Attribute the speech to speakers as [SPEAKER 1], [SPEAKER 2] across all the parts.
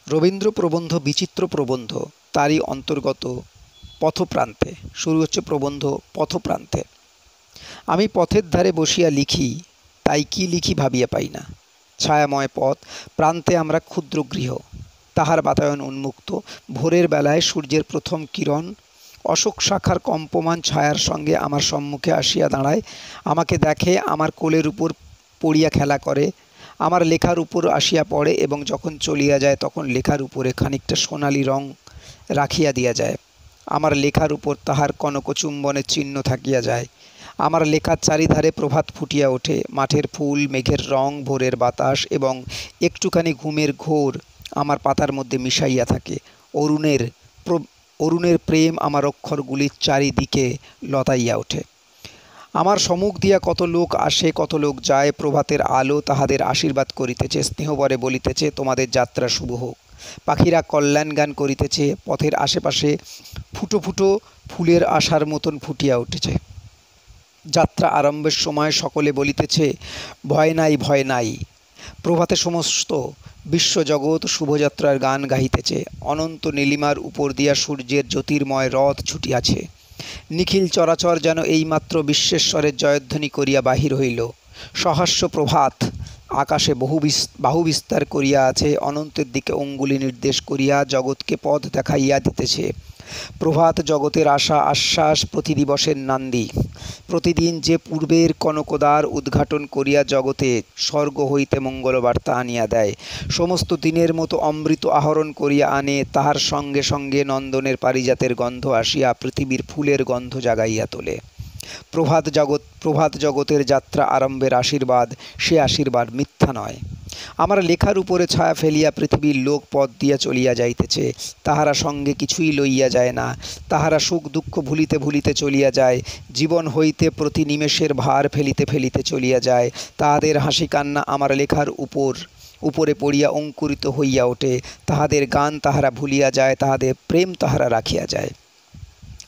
[SPEAKER 1] রবীন্দ্র প্রবন্ধ বিচিত্র প্রবন্ধ তারই অন্তর্গত পথপ্রান্তে। শুরু হচ্ছে প্রবন্ধ পথপ্রান্তে। আমি পথের ধারে বসিয়া লিখি, তাই কি লিখি ভাবিয়া পাই না। ছায়াময় পথ, প্রান্তে আমরা ক্ষুদ্র গৃহ, তাহার বাতায়ন উন্মুক্ত। ভোরের বেলায় সূর্যের প্রথম কিরণ অশোক শাখার কম্পমান ছায়ার সঙ্গে আমার সম্মুখে আসিয়া দাঁড়ায়, আমাকে দেখে, আমার কোলের উপর পড়িয়া খেলা করে, আমার লেখার উপর আসিয়া পড়ে এবং যখন চলিয়া যায় তখন লেখার উপরে খানিকটা সোনালি রং রাখিয়া দিয়া যায়। আমার লেখার উপর তাহার কনকচুম্বনের চিহ্ন থাকিয়া যায়। আমার লেখার চারিধারে প্রভাত ফুটিয়া ওঠে, মাঠের ফুল, মেঘের রং, ভোরের বাতাস এবং একটুখানি ঘুমের ঘোর আমার পাতার মধ্যে মিশাইয়া থাকে। অরুণের অরুণের প্রেম আমার অক্ষরগুলির চারিদিকে লতাইয়া ওঠে। আমার সম্মুখ দিয়া কত লোক আসে, কত লোক যায়। প্রভাতের আলো তাহাদের আশীর্বাদ করিতেছে, স্নেহবরে বলিতেছে, তোমাদের যাত্রা শুভ হোক। পাখিরা কল্যাণ গান করিতেছে, পথের আশেপাশে ফুটো ফুটো ফুলের আশার মতন ফুটিয়া উঠেছে। যাত্রা আরম্ভের সময় সকলে বলিতেছে, ভয় নাই, ভয় নাই। প্রভাতে সমস্ত বিশ্বজগৎ শুভযাত্রার গান গাহিতেছে। অনন্ত নীলিমার উপর দিয়া সূর্যের জ্যোতির্ময় রথ ছুটিয়াছে। নিখিল চরাচর যেন এইমাত্র বিশ্বেশ্বরের জয়ধ্বনি করিয়া বাহির হইল। সহাস্য প্রভাত আকাশে বাহু বিস্তার করিয়া আছে, অনন্তের দিকে অঙ্গুলি নির্দেশ করিয়া জগৎকে পথ দেখাইয়া দিতেছে। প্রভাত জগতের আশা আশ্বাস প্রতিদিবসের নান্দি। প্রতিদিন যে পূর্বের কনকদ্বার উদ্ঘাটন করিয়া জগতে স্বর্গ হইতে মঙ্গলবার্তা আনিয়া দেয়, সমস্ত দিনের মতো অমৃত আহরণ করিয়া আনে, তাহার সঙ্গে সঙ্গে নন্দনের পারিজাতের গন্ধ আসিয়া পৃথিবীর ফুলের গন্ধ জাগাইয়া তোলে। প্রভাত জগতের যাত্রা আরম্ভের আশীর্বাদ, সে আশীর্বাদ মিথ্যা নয়। আমার লেখার উপরে ছায়া ফেলিয়া পৃথিবীর লোক পথ দিয়া চলিয়া যাইতেছে, তাহারা সঙ্গে কিছুই লইয়া যায় না। তাহারা সুখ দুঃখ ভুলিতে ভুলিতে চলিয়া যায়, জীবন হইতে প্রতি নিমেষের ভার ফেলিতে ফেলিতে চলিয়া যায়। তাহাদের হাসি কান্না আমার লেখার উপরে পড়িয়া অঙ্কুরিত হইয়া ওঠে। তাহাদের গান তাহারা ভুলিয়া যায়, তাহাদের প্রেম তাহারা রাখিয়া যায়।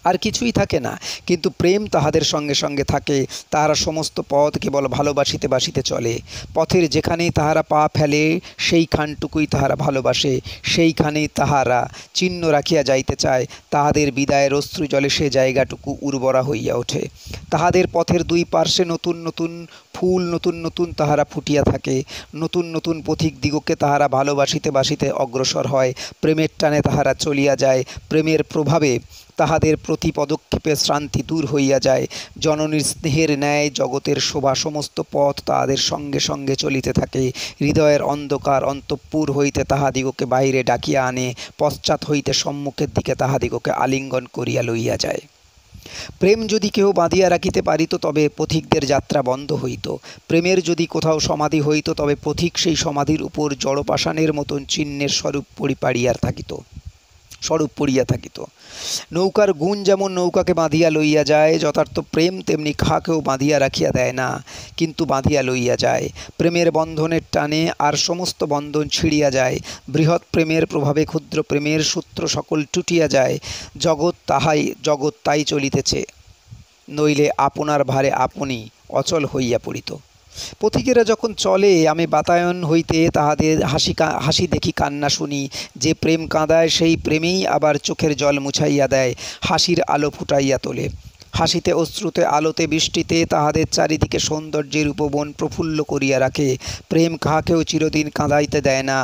[SPEAKER 1] আর কিছুই থাকে না, কিন্তু প্রেম তাহাদের সঙ্গে সঙ্গে থাকে। তাহারা সমস্ত পথ কেবল ভালোবাসিতে বাসিতে চলে। পথের যেখানেই তাহারা পা ফেলে সেইখানটুকুই তাহারা ভালোবাসে, সেইখানেই তাহারা চিহ্ন রাখিয়া যাইতে চায়। তাহাদের বিদায়ের অশ্রু জলে সে জায়গাটুকু উর্বরা হইয়া ওঠে। তাহাদের পথের দুই পার্শ্বে নতুন নতুন ফুল, নতুন নতুন তাহারা ফুটিয়া থাকে। নতুন নতুন পথিক দিগকে তাহারা ভালোবাসিতে বাসিতে অগ্রসর হয়। প্রেমের টানে তাহারা চলিয়া যায়। প্রেমের প্রভাবে তাহাদের প্রতি পদক্ষেপে শ্রান্তি দূর হইয়া যায়। জননীর স্নেহের ন্যায় জগতের শোভা সমস্ত পথ তাহাদের সঙ্গে সঙ্গে চলিতে থাকে। হৃদয়ের অন্ধকার অন্তঃপুর হইতে তাহাদিগকে বাহিরে ডাকিয়া আনে, পশ্চাৎ হইতে সম্মুখের দিকে তাহাদিগকে আলিঙ্গন করিয়া লইয়া যায়। প্রেম যদি কেহ বাঁধিয়া রাখিতে পারিত তবে পথিকদের যাত্রা বন্ধ হইত। প্রেমের যদি কোথাও সমাধি হইত তবে পথিক সেই সমাধির উপর জড়পাষাণের মতন চিহ্নের স্বরূপ পড়িয়া থাকিত। নৌকার গুণ যেমন নৌকাকে বাঁধিয়া লইয়া যায়, যথার্থ প্রেম তেমনি কাহাকেও বাঁধিয়া রাখিয়া দেয় না, কিন্তু বাঁধিয়া লইয়া যায়। প্রেমের বন্ধনের টানে আর সমস্ত বন্ধন ছিঁড়িয়া যায়। বৃহৎ প্রেমের প্রভাবে ক্ষুদ্র প্রেমের সূত্র সকল টুটিয়া যায়। জগৎ তাই চলিতেছে, নইলে আপনার ভারে আপনি অচল হইয়া পড়িত। পথিকেরা যখন চলে আমি বাতায়ন হইতে তাহাদের হাসি দেখি, কান্না শুনি। যে প্রেম কাঁদায় সেই প্রেমেই আবার চোখের জল মুছাইয়া দেয়, হাসির আলো ফুটাইয়া তোলে। হাসিতে অশ্রুতে আলোতে বৃষ্টিতে তাহাদের চারিদিকে সৌন্দর্যের উপবন প্রফুল্ল করিয়া রাখে। প্রেম কাহাকেও চিরদিন কাঁদাইতে দেয় না।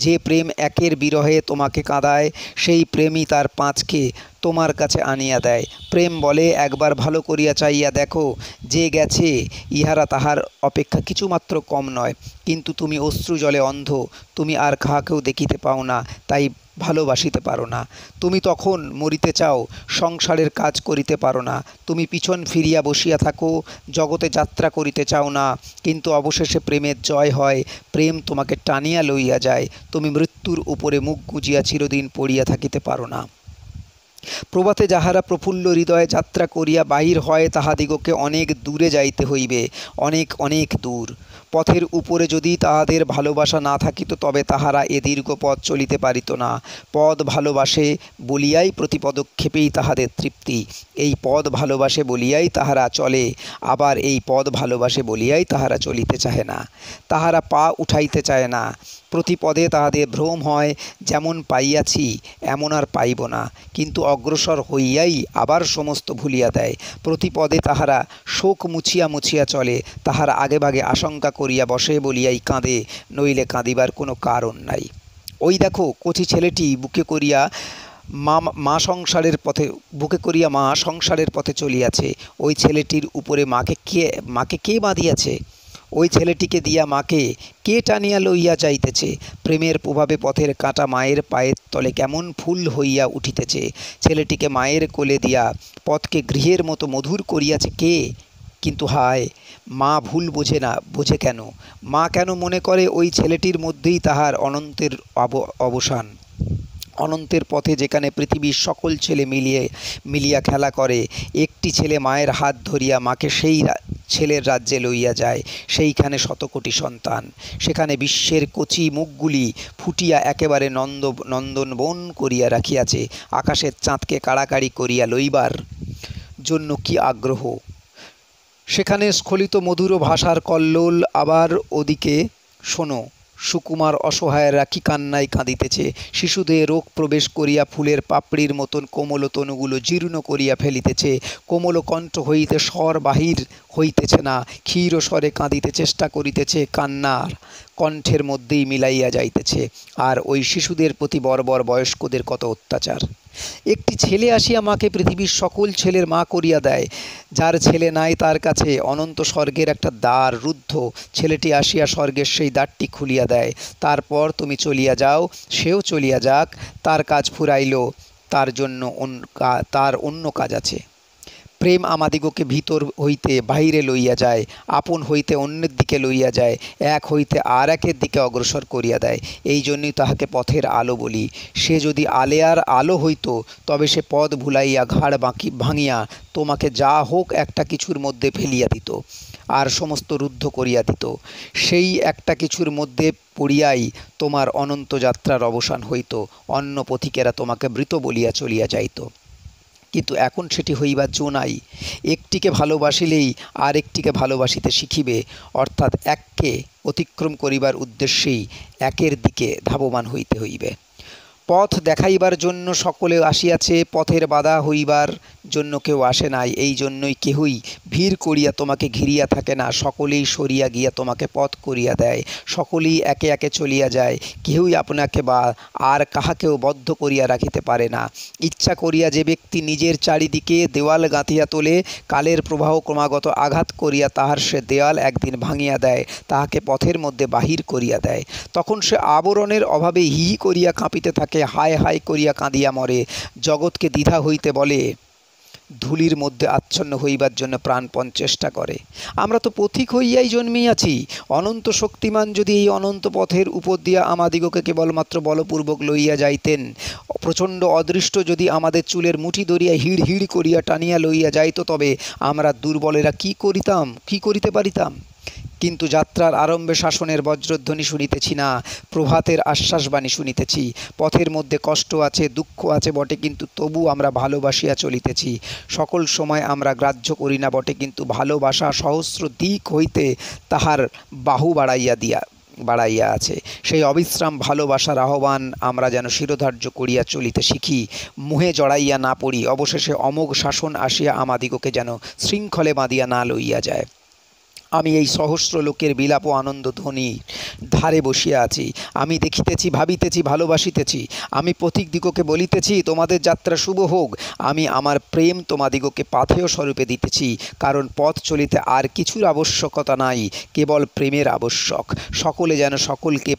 [SPEAKER 1] যে প্রেম একের বিরহে তোমাকে কাঁদায়, সেই প্রেমই তার পাঁচকে তোমার কাছে আনিয়া দেয়। প্রেম বলে, একবার ভালো করিয়া চাইয়া দেখো, যে গেছে ইহারা তাহার অপেক্ষা কিছুমাত্র কম নয়। কিন্তু তুমি অশ্রু জলে অন্ধ, তুমি আর কাহাকেও দেখিতে পাও না, তাই ভালোবাসিতে পারো না। তুমি তখন মরিতে চাও, সংসারের কাজ করিতে পারো না। তুমি পিছন ফিরিয়া বসিয়া থাকো, জগতে যাত্রা করিতে চাও না, কিন্তু অবশেষে প্রেমের জয় হয়। প্রেম তোমাকে টানিয়া লইয়া যায়। তুমি মৃত্যুর উপরে মুখ গুজিয়া চিরদিন পড়িয়া থাকিতে পারো না। প্রভাতে যাহারা প্রফুল্ল হৃদয়ে যাত্রা করিয়া বাহির হয় তাহাদিগকে অনেক দূরে যাইতে হইবে, অনেক অনেক দূর। পথের উপরে যদি তাহাদের ভালোবাসা না থাকিত তবে তাহারা এ দীর্ঘ পথ চলিতে পারিত না। পদ ভালোবাসে বলিয়াই প্রতি পদক্ষেপেই তাহাদের তৃপ্তি। এই পদ ভালোবাসে বলিয়াই তাহারা চলে, আবার এই পদ ভালোবাসে বলিয়াই তাহারা চলিতে চাহে না। তাহারা পা উঠাইতে চায় না। প্রতি পদে তাহাদের ভ্রম হয়, যেমন পাইয়াছি এমন আর পাইব না, কিন্তু অগ্রসর হইয়াই আবার সমস্ত ভুলিয়া দেয়। প্রতি পদে তাহারা শোক মুছিয়া মুছিয়া চলে, তাহারা আগেভাগে আশঙ্কা করিয়া বসে বলিয়াই কাঁদে, নইলে কাঁদিবার কোনো কারণ নাই। ওই দেখো কচি ছেলেটি বুকে করিয়া মা সংসারের পথে চলিয়াছে। ওই ছেলেটির উপরে মাকে কে বাঁধিয়াছে? ওই ছেলেটিকে দিয়া মাকে কে টানিয়া লইয়া যাইতেছে? প্রেমের প্রভাবে পথের কাঁটা মায়ের পায়ের তলে কেমন ফুল হইয়া উঠিতেছে। ছেলেটিকে মায়ের কোলে দিয়া পথকে গৃহের মতো মধুর করিয়াছে কে? কিন্তু হায়, মা ভুল বোঝে না। বোঝে কেন? মা কেন মনে করে ওই ছেলেটির মধ্যেই তাহার অনন্তের অবসান? অনন্তের পথে যেখানে পৃথিবীর সকল ছেলে মিলিয়া খেলা করে, একটি ছেলে মায়ের হাত ধরিয়া মাকে সেই ছেলের রাজ্যে লইয়া যায়। সেইখানে শতকোটি সন্তান, সেখানে বিশ্বের কচি মুখগুলি ফুটিয়া একেবারে নন্দনবন করিয়া রাখিয়াছে। আকাশের চাঁদকে কাড়াকাড়ি করিয়া লইবার জন্য কি আগ্রহ! সেখানে স্খলিত মধুর ভাষার কল্লোল। আবার ওদিকে শোনো, সুকুমার অসহায়রা কি কান্নায় কাঁদিতেছে। শিশুদের রোগ প্রবেশ করিয়া ফুলের পাপড়ির মতন কোমল তনুগুলো জীর্ণ করিয়া ফেলিতেছে। কোমল কণ্ঠ হইতে স্বর বাহির হইতেছে না, ক্ষীর স্বরে কাঁদিতে চেষ্টা করিতেছে, কান্নার কণ্ঠের মধ্যেই মিলাইয়া যাইতেছে। আর ওই শিশুদের প্রতি বর্বর বয়স্কদের কত অত্যাচার! একটি ছেলে আসিয়া মাকে পৃথিবীর সকল ছেলের মা করিয়া দেয়। যার ছেলে নাই তার কাছে অনন্ত স্বর্গের একটা দ্বার রুদ্ধ। ছেলেটি আসিয়া স্বর্গের সেই দ্বারটি খুলিয়া দেয়। তারপর তুমি চলিয়া যাও, সেও চলিয়া যাক, তার কাজ ফুরাইল, তার জন্য তার অন্য কাজ আছে। প্রেম আমাদিগকে ভিতর হইতে বাহিরে লইয়া যায়, আপন হইতে অন্যের দিকে লইয়া যায়, এক হইতে আর একের দিকে অগ্রসর করিয়া দেয়। এই জন্যই তাহাকে পথের আলো বলি। সে যদি আলেয়ার আলো হইত তবে সে পথ ভুলাইয়া ঘাড় ভাঙিয়া তোমাকে যা হোক একটা কিছুর মধ্যে ফেলিয়া দিত, আর সমস্ত রুদ্ধ করিয়া দিত। সেই একটা কিছুর মধ্যে পড়িয়াই তোমার অনন্ত যাত্রার অবসান হইত। অন্য পথিকেরা তোমাকে মৃত বলিয়া চলিয়া যাইত। কিন্তু এখন সেটি হইবার জো নাই। একটিকে ভালোবাসিলেই আর একটিকে ভালোবাসিতে শিখিবে, অর্থাৎ এককে অতিক্রম করিবার উদ্দেশ্যেই একের দিকে ধাবমান হইতে হইবে। পথ দেখাইবার জন্য সকলে আসিয়াছে, পথের বাধা হইবার জন্য কেউ আসে নাই। এই জন্যই কেহই ভিড় করিয়া তোমাকে ঘিরিয়া থাকে না, সকলেই সরিয়া গিয়া তোমাকে পথ করিয়া দেয়। সকলেই একে একে চলিয়া যায়, কেহই আপনাকে বা আর কাহাকেও বদ্ধ করিয়া রাখিতে পারে না। ইচ্ছা করিয়া যে ব্যক্তি নিজের চারিদিকে দেওয়াল গাঁথিয়া তোলে, কালের প্রবাহ ক্রমাগত আঘাত করিয়া তাহার সে দেওয়াল একদিন ভাঙিয়া দেয়, তাহাকে পথের মধ্যে বাহির করিয়া দেয়। তখন সে আবরণের অভাবে হি হি করিয়া কাঁপিতে থাকে, হায় হায় করিয়া কাঁদিয়া মরে। জগৎকে দ্বিধা হইতে বলে, ধুলির মধ্যে আচ্ছন্ন হইবার জন্য প্রাণপণ চেষ্টা করে। আমরা তো পথিক হইয়াই জন্মিয়াছি। অনন্ত শক্তিমান যদি এই অনন্ত পথের উপর দিয়া আমাদিগকে কেবলমাত্র বলপূর্বক লইয়া যাইতেন, প্রচণ্ড অদৃষ্ট যদি আমাদের চুলের মুঠি ধরিয়া হিড় হিড় করিয়া টানিয়া লইয়া যাইত, তবে আমরা দুর্বলেরা কি করিতে পারিতাম? কিন্তু যাত্রার আরম্ভে শাসনের বজ্রধ্বনি শুনিতেছি না, প্রভাতের আশ্বাসবাণী শুনিতেছি। পথের মধ্যে কষ্ট আছে, দুঃখ আছে বটে, কিন্তু তবু আমরা ভালোবাসিয়া চলিতেছি। সকল সময় আমরা গ্রাহ্য করি না বটে, কিন্তু ভালোবাসা সহস্র দিক হইতে তাহার বাহু বাড়াইয়া আছে। সেই অবিশ্রাম ভালোবাসার আহ্বান আমরা যেন শিরোধার্য করিয়া চলিতে শিখি, মোহে জড়াইয়া না পড়ি। অবশেষে অমোঘ শাসন আসিয়া আমাদিগকে যেন শৃঙ্খলে বাঁধিয়া না লইয়া যায়। আমি এই সহস্র লোকের বিলাপ ও আনন্দ ধ্বনির ধারে বসিয়া আছি। আমি দেখিতেছি, ভাবিতেছি, ভালোবাসিতেছি। আমি পথিকদিগকে বলিতেছি, তোমাদের যাত্রা শুভ হোক। আমি আমার প্রেম তোমাদিগকে পাথেয় স্বরূপে দিতেছি, কারণ পথ চলিতে আর কিছুর আবশ্যকতা নাই, কেবল প্রেমের আবশ্যক। সকলে যেন সকলকে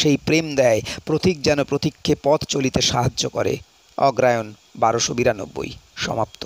[SPEAKER 1] সেই প্রেম দেয়, প্রতীক যেন প্রতীককে পথ চলিতে সাহায্য করে। অগ্রায়ণ 1292 সমাপ্ত।